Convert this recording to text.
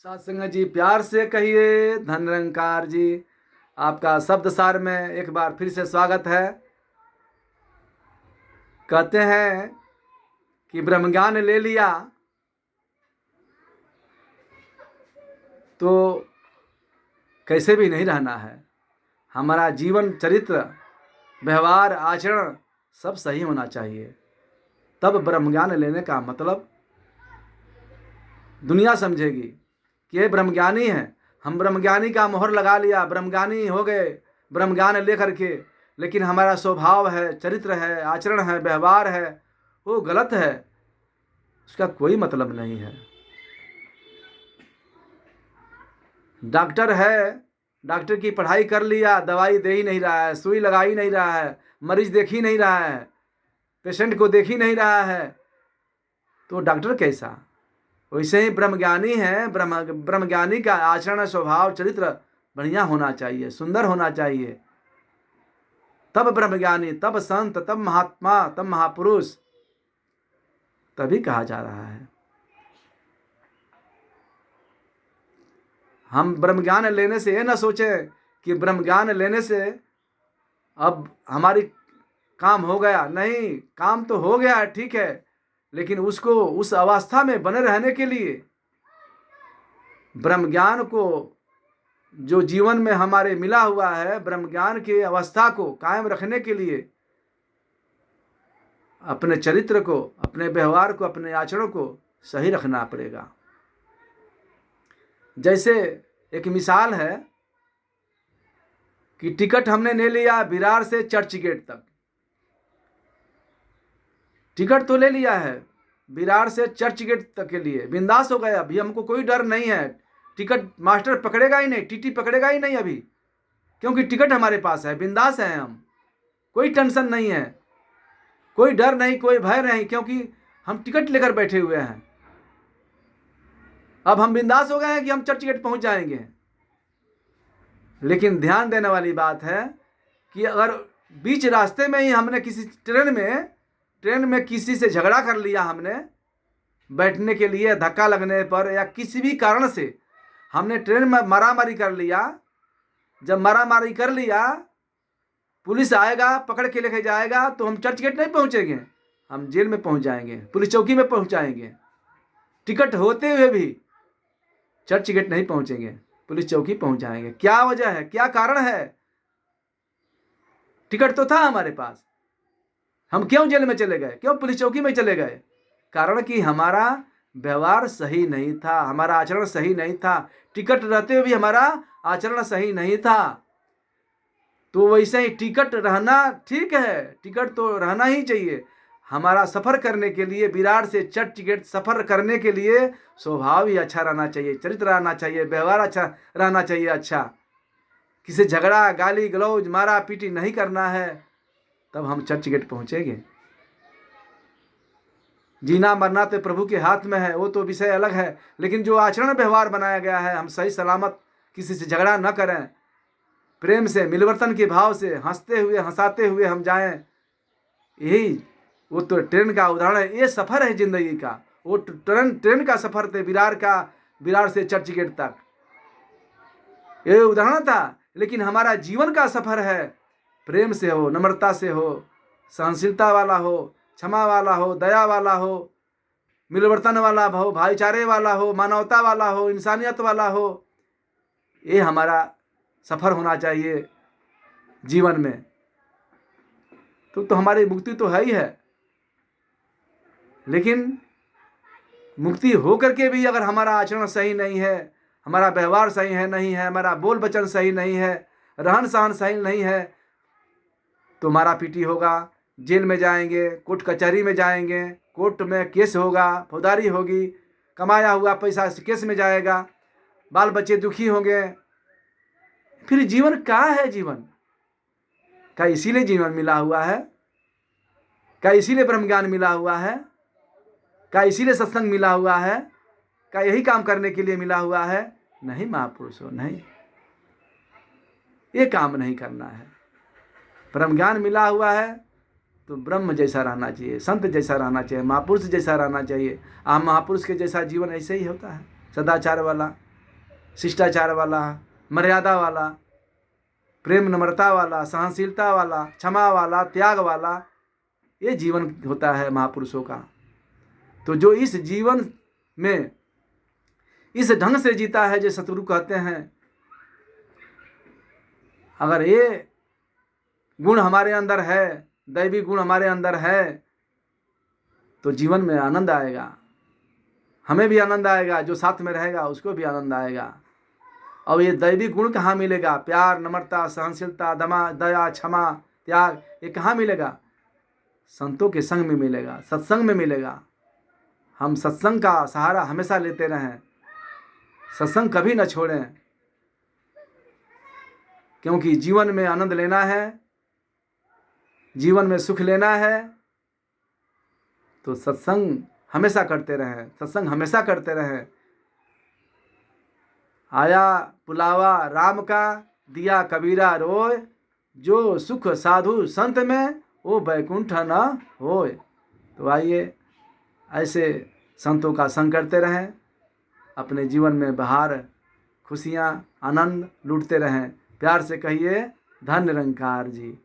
सत्संग जी, प्यार से कहिए धन निरंकार जी। आपका शब्द सार में एक बार फिर से स्वागत है। कहते हैं कि ब्रह्म ज्ञान ले लिया तो कैसे भी नहीं रहना है। हमारा जीवन चरित्र व्यवहार आचरण सब सही होना चाहिए। तब ब्रह्म ज्ञान लेने का मतलब दुनिया समझेगी कि ये ब्रह्मज्ञानी है। हम ब्रह्मज्ञानी का मोहर लगा लिया, ब्रह्मज्ञानी हो गए ब्रह्म ज्ञान लेकर के, लेकिन हमारा स्वभाव है, चरित्र है, आचरण है, व्यवहार है, वो गलत है, उसका कोई मतलब नहीं है। डॉक्टर है, डॉक्टर की पढ़ाई कर लिया, दवाई दे ही नहीं रहा है, सुई लगा ही नहीं रहा है, मरीज देख ही नहीं रहा है, पेशेंट को देख ही नहीं रहा है, तो डॉक्टर कैसा? वैसे ही ब्रह्मज्ञानी है। ब्रह्मज्ञानी का आचरण, स्वभाव, चरित्र बढ़िया होना चाहिए, सुंदर होना चाहिए। तब ब्रह्मज्ञानी, तब संत, तब महात्मा, तब महापुरुष, तभी कहा जा रहा है। हम ब्रह्मज्ञान लेने से ये न सोचे कि ब्रह्मज्ञान लेने से अब हमारी काम हो गया। नहीं, काम तो हो गया, ठीक है, लेकिन उसको उस अवस्था में बने रहने के लिए ब्रह्म ज्ञान को, जो जीवन में हमारे मिला हुआ है, ब्रह्म ज्ञान की अवस्था को कायम रखने के लिए अपने चरित्र को, अपने व्यवहार को, अपने आचरणों को सही रखना पड़ेगा। जैसे एक मिसाल है कि टिकट हमने ले लिया विरार से चर्च गेट तक। टिकट तो ले लिया है विरार से चर्च गेट तक के लिए, बिंदास हो गए। अभी हमको कोई डर नहीं है, टिकट मास्टर पकड़ेगा ही नहीं, टीटी पकड़ेगा ही नहीं अभी, क्योंकि टिकट हमारे पास है, बिंदास हैं हम, कोई टेंशन नहीं है, कोई डर नहीं, कोई भय नहीं, क्योंकि हम टिकट लेकर बैठे हुए हैं। अब हम बिंदास हो गए हैं कि हम चर्च गेट पहुंच जाएंगे। लेकिन ध्यान देने वाली बात है कि अगर बीच रास्ते में ही हमने किसी ट्रेन में किसी से झगड़ा कर लिया, हमने बैठने के लिए धक्का लगने पर या किसी भी कारण से हमने ट्रेन में मारामारी कर लिया, जब मारामारी कर लिया पुलिस आएगा, पकड़ के लेके जाएगा, तो हम चर्च गेट नहीं पहुंचेंगे, हम जेल में पहुंच जाएंगे, पुलिस चौकी में पहुंच जाएंगे। टिकट होते हुए भी चर्च गेट नहीं पहुंचेंगे, पुलिस चौकी पहुंच जाएंगे। क्या वजह है, क्या कारण है? टिकट तो था हमारे पास, हम क्यों जेल में चले गए, क्यों पुलिस चौकी में चले गए? कारण कि हमारा व्यवहार सही नहीं था, हमारा आचरण सही नहीं था, टिकट रहते हुए भी हमारा आचरण सही नहीं था। तो वैसे ही टिकट रहना ठीक है, टिकट तो रहना ही चाहिए। हमारा सफ़र करने के लिए, विरार से चर्च गेट सफ़र करने के लिए स्वभाव ही अच्छा रहना चाहिए, चरित्र रहना चाहिए, व्यवहार अच्छा रहना चाहिए। अच्छा, किसी झगड़ा, गाली गलौज, मारा पीटी नहीं करना है, तब हम चर्च गेट पहुंचेंगे। जीना मरना तो प्रभु के हाथ में है, वो तो विषय अलग है, लेकिन जो आचरण व्यवहार बनाया गया है, हम सही सलामत किसी से झगड़ा न करें, प्रेम से, मिलवर्तन के भाव से, हंसते हुए हंसाते हुए हम जाएं, यही वो तो ट्रेन का उदाहरण है। ये सफ़र है जिंदगी का, वो ट्रेन का सफ़र थे विरार से चर्च गेट तक, ये उदाहरण था। लेकिन हमारा जीवन का सफ़र है, प्रेम से हो, नम्रता से हो, सहनशीलता वाला हो, क्षमा वाला हो, दया वाला हो, मिलवर्तन वाला हो, भाईचारे वाला हो, मानवता वाला हो, इंसानियत वाला हो। ये हमारा सफ़र होना चाहिए जीवन में। तो हमारी मुक्ति तो है ही है, लेकिन मुक्ति हो करके भी अगर हमारा आचरण सही नहीं है, हमारा व्यवहार सही है नहीं है, हमारा बोल वचन सही नहीं है, रहन सहन सही नहीं है, तो मारा पीटी होगा, जेल में जाएंगे, कोर्ट कचहरी में जाएंगे, कोर्ट में केस होगा, फौजदारी होगी, कमाया हुआ पैसा केस में जाएगा, बाल बच्चे दुखी होंगे। फिर जीवन क्या है? जीवन क्या इसीलिए जीवन मिला हुआ है? क्या इसीलिए ब्रह्म ज्ञान मिला हुआ है? क्या इसीलिए सत्संग मिला हुआ है? क्या यही काम करने के लिए मिला हुआ है? नहीं महापुरुषों, नहीं, ये काम नहीं करना है। ब्रह्म ज्ञान मिला हुआ है तो ब्रह्म जैसा रहना चाहिए, संत जैसा रहना चाहिए, महापुरुष जैसा रहना चाहिए। महापुरुष के जैसा जीवन ऐसे ही होता है, सदाचार वाला, शिष्टाचार वाला, मर्यादा वाला, प्रेम नम्रता वाला, सहनशीलता वाला, क्षमा वाला, त्याग वाला, ये जीवन होता है महापुरुषों का। तो जो इस जीवन में इस ढंग से जीता है, जो सतगुरु कहते हैं, अगर ये गुण हमारे अंदर है, दैवी गुण हमारे अंदर है, तो जीवन में आनंद आएगा। हमें भी आनंद आएगा, जो साथ में रहेगा उसको भी आनंद आएगा। और ये दैवी गुण कहाँ मिलेगा? प्यार, नम्रता, सहनशीलता, दया, क्षमा, त्याग, ये कहाँ मिलेगा? संतों के संग में मिलेगा, सत्संग में मिलेगा। हम सत्संग का सहारा हमेशा लेते रहें, सत्संग कभी न छोड़ें, क्योंकि जीवन में आनंद लेना है, जीवन में सुख लेना है, तो सत्संग हमेशा करते रहें, सत्संग हमेशा करते रहें। आया पुलावा राम का, दिया कबीरा रोय, जो सुख साधु संत में, वो बैकुंठ न होय। तो आइए ऐसे संतों का संग करते रहें, अपने जीवन में बहार, खुशियाँ, आनंद लूटते रहें। प्यार से कहिए धन निरंकार जी।